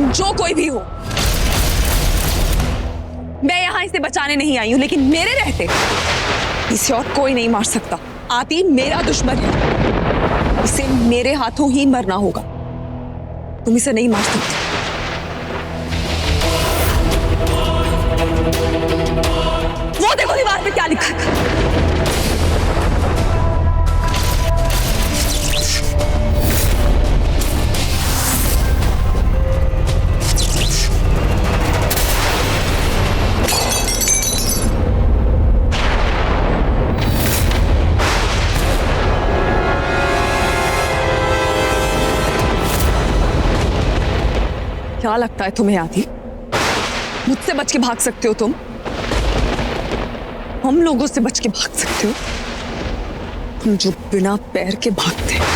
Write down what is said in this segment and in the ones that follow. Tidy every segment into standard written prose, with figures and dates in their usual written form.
तुम जो कोई भी हो, मैं यहां इसे बचाने नहीं आई हूं, लेकिन मेरे रहते इसे और कोई नहीं मार सकता। आती मेरा दुश्मन है, इसे मेरे हाथों ही मरना होगा। तुम इसे नहीं मार सकते। वो देखो दीवार पे क्या लिखा है। क्या लगता है तुम्हें आदि, मुझसे बच के भाग सकते हो तुम? हम लोगों से बच के भाग सकते हो तुम, जो बिना पैर के भागते हैं।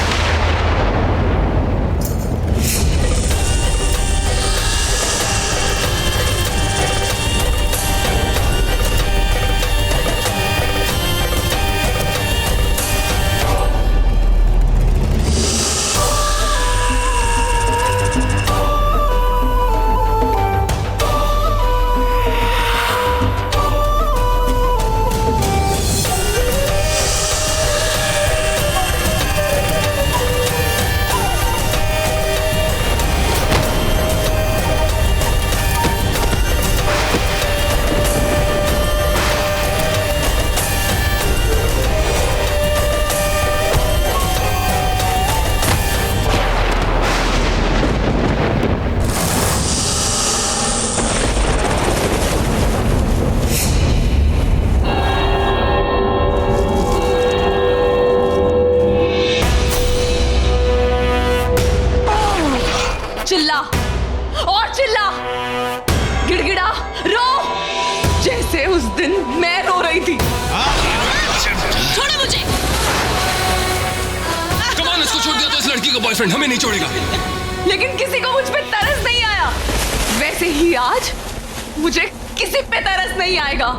चिल्ला और चिल्ला, गिड़गिड़ा, रो, जैसे उस दिन मैं रो रही थी। छोड़ो मुझे। कमान, इसको छोड़ दिया तो इस लड़की का बॉयफ्रेंड हमें नहीं छोड़ेगा। लेकिन किसी को मुझ पे तरस नहीं आया, वैसे ही आज मुझे किसी पे तरस नहीं आएगा।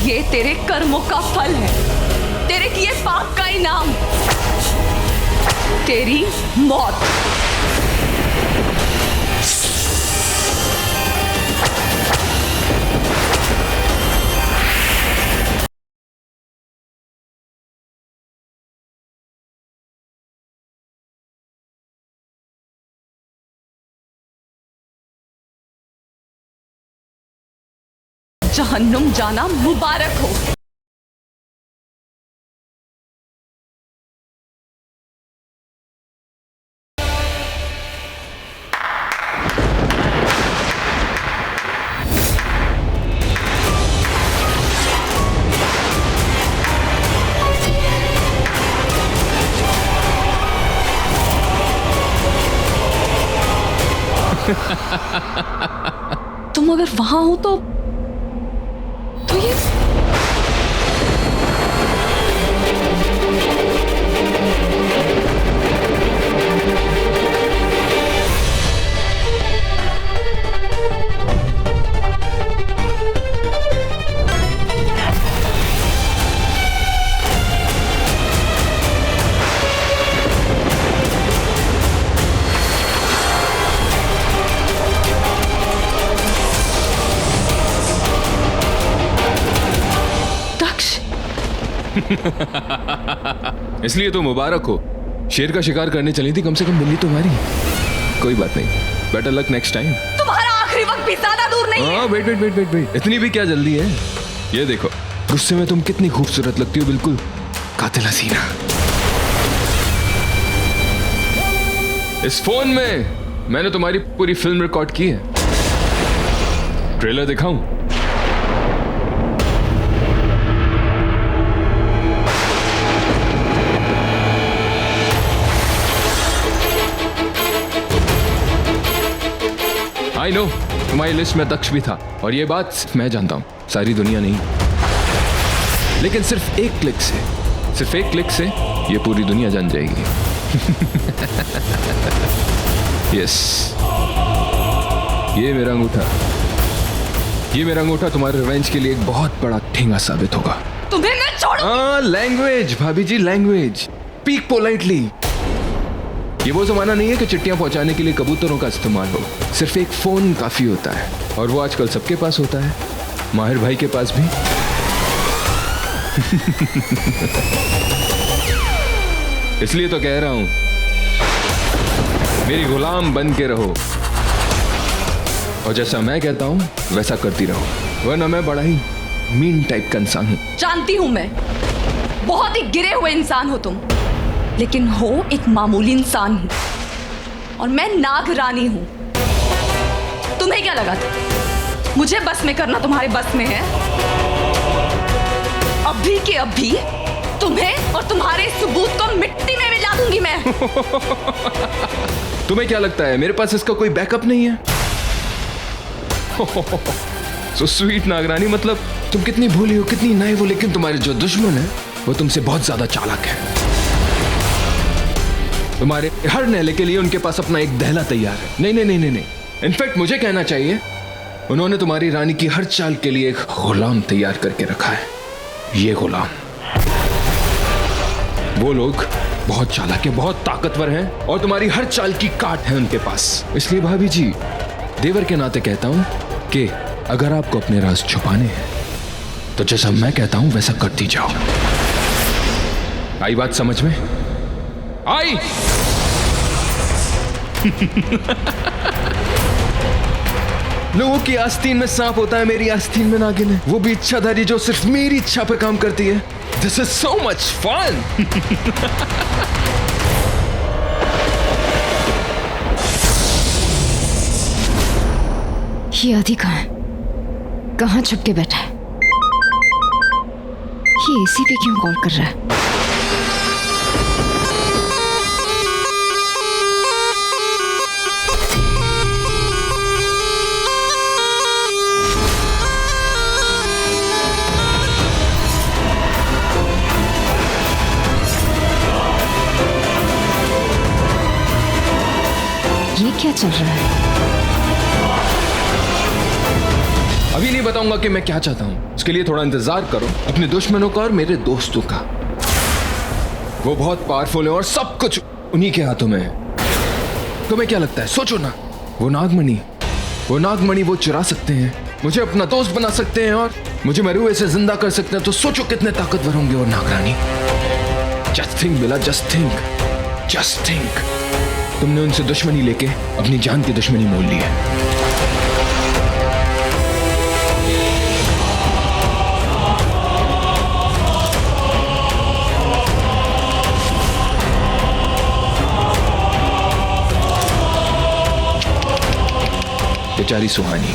ये तेरे कर्मों का फल है, तेरे किए पाप का इनाम, तेरी मौत। जहन्नुम जाना मुबारक हो। तुम अगर वहां हो तो ये इसलिए तो मुबारक हो, शेर का शिकार करने चली थी, कम से कम बिल्ली तुम्हारी। कोई बात नहीं, बेटर लक नेक्स्ट टाइम। तुम्हारा आखिरी वक्त भी ज्यादा दूर नहीं है। Wait wait wait wait wait, इतनी भी क्या जल्दी है? ये देखो, गुस्से में तुम कितनी खूबसूरत लगती हो, बिल्कुल कातिल हसीना। इस फोन में मैंने तुम्हारी पूरी फिल्म रिकॉर्ड की है। ट्रेलर दिखाऊं? आई नो, तुम्हारी लिस्ट में दक्ष भी था, और ये बात सिर्फ मैं जानता हूं, सारी दुनिया नहीं। लेकिन सिर्फ एक क्लिक से ये पूरी दुनिया जान जाएगी। यस, ये मेरा अंगूठा तुम्हारे रिवेंज के लिए एक बहुत बड़ा ठेंगा साबित होगा। तुम्हें मैं छोड़ूंगी। लैंग्वेज भाभी जी, लैंग्वेज, स्पीक पोलाइटली। ये वो जमाना नहीं है कि चिट्ठियां पहुंचाने के लिए कबूतरों का इस्तेमाल हो। सिर्फ एक फोन काफी होता है, और वो आजकल सबके पास होता है, माहिर भाई के पास भी। इसलिए तो कह रहा हूं, मेरी गुलाम बन के रहो, और जैसा मैं कहता हूं वैसा करती रहो, वरना मैं बड़ा ही मीन टाइप का इंसान हूं। जानती हूं मैं, बहुत ही गिरे हुए इंसान हो तुम, लेकिन हो एक मामूली इंसान हूं, और मैं नाग रानी हूं। तुम्हें क्या लगा था मुझे बस में करना तुम्हारे बस में है? अभी के अभी तुम्हें और तुम्हारे सबूत को मिट्टी में मिला दूंगी मैं। तुम्हें क्या लगता है मेरे पास इसका कोई बैकअप नहीं है? सो स्वीट नागरानी, मतलब तुम कितनी भोली हो, कितनी नाइव हो, लेकिन तुम्हारे जो दुश्मन है वो तुमसे बहुत ज्यादा चालाक है। तुम्हारे हर नैले के लिए उनके पास अपना एक दहला तैयार है। नहीं नहीं नहीं नहीं, इनफैक्ट मुझे कहना चाहिए उन्होंने तुम्हारी रानी की हर चाल के लिए एक गुलाम तैयार करके रखा है। ये गुलाम, वो लोग बहुत चालाक है, बहुत ताकतवर हैं, और तुम्हारी हर चाल की काट है उनके पास। इसलिए भाभी जी, देवर के नाते कहता हूं कि अगर आपको अपने राज छुपाने हैं तो जैसा मैं कहता हूं वैसा करती जाओ। आई बात समझ में? आई? लोगों की आस्तीन में सांप होता है, मेरी आस्तीन में नागिन है, वो भी इच्छाधारी जो सिर्फ मेरी इच्छा पर काम करती है। This is so much fun. ये आदि कहाँ है? कहाँ छुप के बैठा है? ये एसी पे क्यों कॉल कर रहा है? ये क्या चल रहा है? अभी नहीं बताऊंगा कि मैं क्या चाहता हूं, उसके लिए थोड़ा इंतजार करो अपने दुश्मनों का और मेरे दोस्तों का। वो बहुत पावरफुल है और सब कुछ उन्हीं के हाथों में है। तुम्हें क्या लगता है? सोचो ना, वो नागमणि वो चुरा सकते हैं, मुझे अपना दोस्त बना सकते हैं, और मुझे मरे हुए से जिंदा कर सकते हैं। तो सोचो कितने ताकतवर होंगे वो नागरानी। जस्ट थिंक बिला, जस्ट थिंक। तुमने उनसे दुश्मनी लेके अपनी जान की दुश्मनी मोल ली है। बेचारी सुहानी,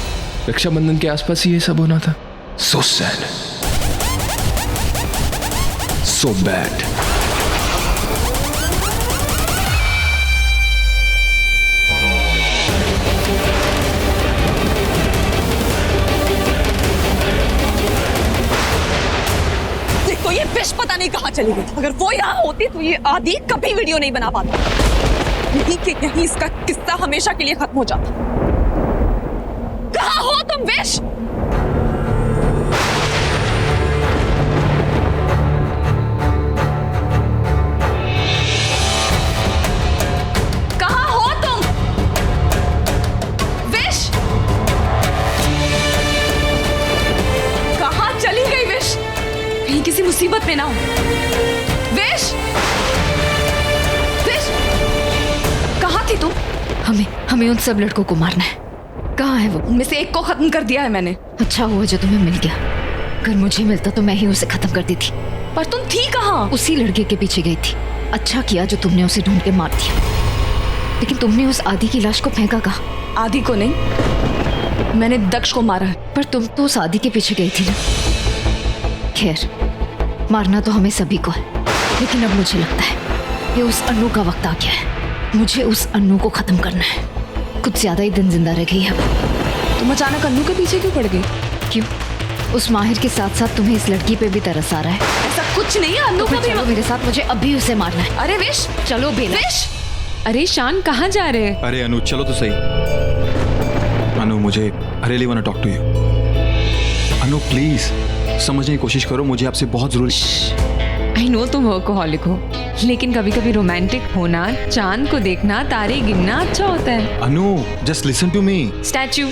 रक्षाबंधन के आसपास ही ये सब होना था। So sad, so bad. देखो, ये विश पता नहीं कहाँ चली गई। अगर वो यहाँ होती तो ये आदि कभी वीडियो नहीं बना पाता। यहीं के यहीं इसका किस्सा हमेशा के लिए खत्म हो जाता। कहाँ हो तुम विश? कहाँ हो तुम विश? कहाँ चली गई विश? कहीं किसी मुसीबत में ना हो। विश, विश, कहाँ थी तुम? हमें उन सब लड़कों को मारना है। कहाँ है वो? उनमें से एक को खत्म कर दिया है मैंने। अच्छा हुआ जो तुम्हें मिल गया। अगर मुझे मिलता तो मैं ही उसे खत्म कर देती। पर तुम थी कहाँ? उसी लड़के के पीछे गई थी। अच्छा किया जो तुमने उसे ढूंढ के मार दिया। लेकिन तुमने उस आदि की लाश को फेंका कहाँ? आदि को नहीं, मैंने दक्ष को मारा है। पर तुम तो उस आदि के पीछे गई थी ना। खैर, मारना तो हमें सभी को है, लेकिन अब मुझे लगता है कि उस अन्नू का वक्त आ गया है। मुझे उस अन्नू को खत्म करना है। कुछ ज्यादा ही दिन जिंदा रह गई है। तुम अचानक अन्नू के पीछे क्यों पड़ गई? क्यों? उस माहिर के साथ साथ तुम्हें इस लड़की पे भी तरस आ रहा है? ऐसा कुछ नहीं है। अन्नू को भी चलो मेरे साथ, मुझे अभी उसे मारना है। अरे विश, चलो बेला। विश, अरे शान, कहाँ जा रहे हैं? अरे अनु, चलो तो सही। अनु, मुझे I really want to talk to you. Anu please समझने की कोशिश करो, मुझे आपसे बहुत जरूरी। आई नो तुम वर्कोहॉलिक हो, लेकिन कभी कभी रोमांटिक होना, चांद को देखना, तारे गिनना अच्छा होता है। Anu just listen to me. Statue,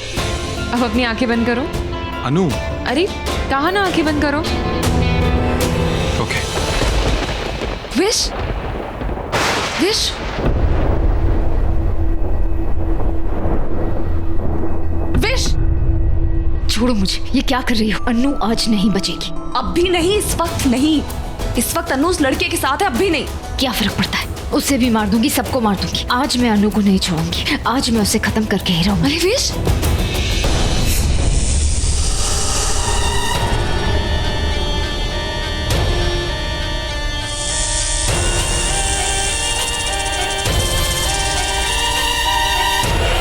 अब अपनी आंखें बंद करो। अनु। अरे कहा ना आंखें बंद करो। ओके। विश, विश, विश, छोड़ो मुझे। ये क्या कर रही हो? अन्नू आज नहीं बचेगी। अब भी नहीं, इस वक्त नहीं। इस वक्त अन्नू उस लड़के के साथ है, अब भी नहीं। क्या फर्क पड़ता है? उसे भी मार दूंगी, सबको मार दूंगी। आज मैं अन्नू को नहीं छोड़ूंगी। आज मैं उसे खत्म करके ही रहूंगी। अरे विश,